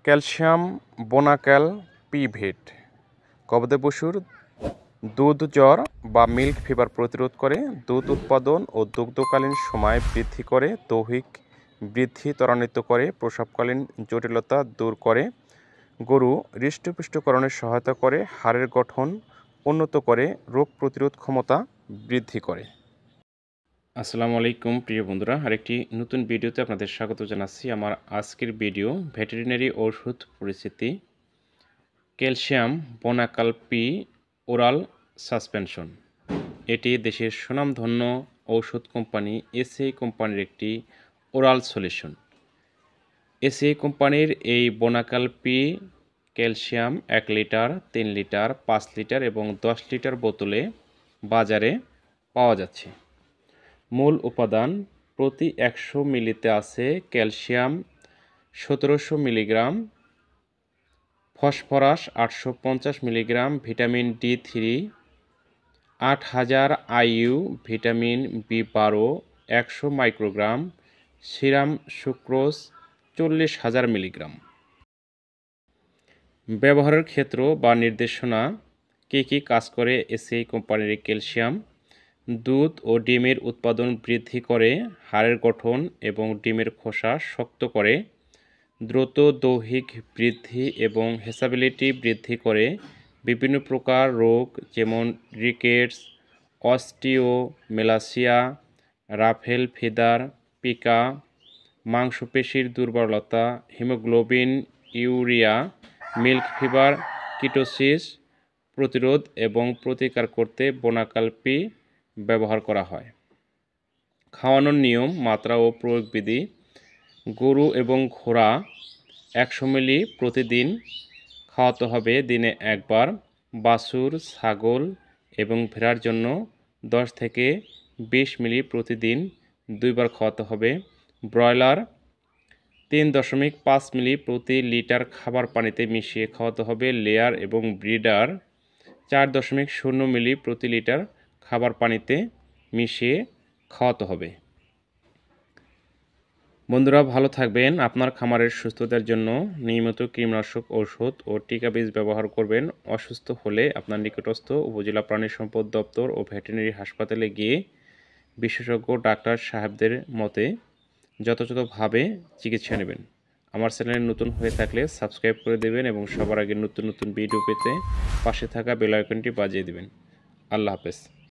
Calcium বোনাক্যাল pivot গবাদি পশুর দুধ জ্বর বা মিল্ক ফিভার প্রতিরোধ করে, দুধ উৎপাদন ও দুগ্ধকালীন সময় বৃদ্ধি করে, দৈহিক বৃদ্ধি ত্বরান্বিত করে, প্রসবকালীন জটিলতা দূর করে, গরু হৃষ্টপুষ্টকরণে সহায়তা করে, হাড়ের গঠন উন্নত করে, রোগ প্রতিরোধ ক্ষমতা বৃদ্ধি করে। আসসালামু আলাইকুম প্রিয় বন্ধুরা, আরেকটি নতুন ভিডিওতে আপনাদের স্বাগত জানাচ্ছি। আমার আজকের ভিডিও ভেটেরিনারি ওষুধ পরিচিতি, ক্যালসিয়াম বোনাক্যাল পি ওরাল সাসপেনশন। এটি দেশের সুনামধন্য ঔষধ কোম্পানি এসএ কোম্পানির একটি ওরাল সলিউশন। এসএ কোম্পানির এই Bonacal P calcium 1 litre, 3 litre, 5 litre এবং 10 লিটার বোতলে বাজারে পাওয়া যাচ্ছে। মূল উপাদান: প্রতি 100 মিলিতে আছে calcium 1700 milligram, phosphorus 850 milligram, vitamin D3 8000 IU, vitamin B12 100 microgram, serum sucrose 40,000 milligram. ব্যবহারের ক্ষেত্র বা নির্দেশনা: কী কাজ করে এসএ কোম্পানির ক্যালসিয়াম? দুধ ও ডিমের উৎপাদন বৃদ্ধি করে, হাড়ের গঠন এবং ডিমের খোসা শক্ত করে, দ্রুত দৈহিক বৃদ্ধি এবং হেসাবিলিটি বৃদ্ধি করে, বিভিন্ন প্রকার রোগ যেমন rickets, osteomalacia, Rafael feather, Pika, মাংসপেশির দুর্বলতা, haemoglobin urea, milk fever, ketosis প্রতিরোধ এবং প্রতিকার করতে বোনাক্যাল পি ব্যবহার করা হয়। খাওয়ানোর নিয়ম, মাত্রা ও প্রয়োগবিধি: গরু এবং ঘোড়া 100 মিলি প্রতিদিন খাওয়াতে হবে, দিনে একবার। বাছুর, ছাগল এবং ভেড়ার জন্য 10 থেকে 20 মিলি প্রতিদিন 2 বার খাওয়াতে হবে। ব্রয়লার 3.5 মিলি প্রতি লিটার খাবার পানিতে মিশিয়ে খাওয়াতে হবে। লেয়ার এবং ব্রিডার 4.0 মিলি প্রতি লিটার খাবার পানিতে মিশিয়ে খাওয়াতে হবে। বন্ধুরা, ভালো থাকবেন। আপনার খামারের সুস্থতার জন্য নিয়মিত কীটনাশক ঔষধ ও টিকা বীজ ব্যবহার করবেন। অসুস্থ হলে আপনার নিকটস্থ উপজেলা প্রাণী সম্পদ দপ্তর ও ভেটেরিনারি হাসপাতালে গিয়ে বিশেষজ্ঞ ডাক্তার সাহেবদের মতে যথাযথভাবে চিকিৎসা নেবেন। আমার চ্যানেলে নতুন হয়ে থাকলে সাবস্ক্রাইব করে দেবেন এবং সবার আগে নতুন ভিডিও পেতে পাশে থাকা বেল আইকনটি বাজিয়ে দেবেন। আল্লাহ হাফেজ।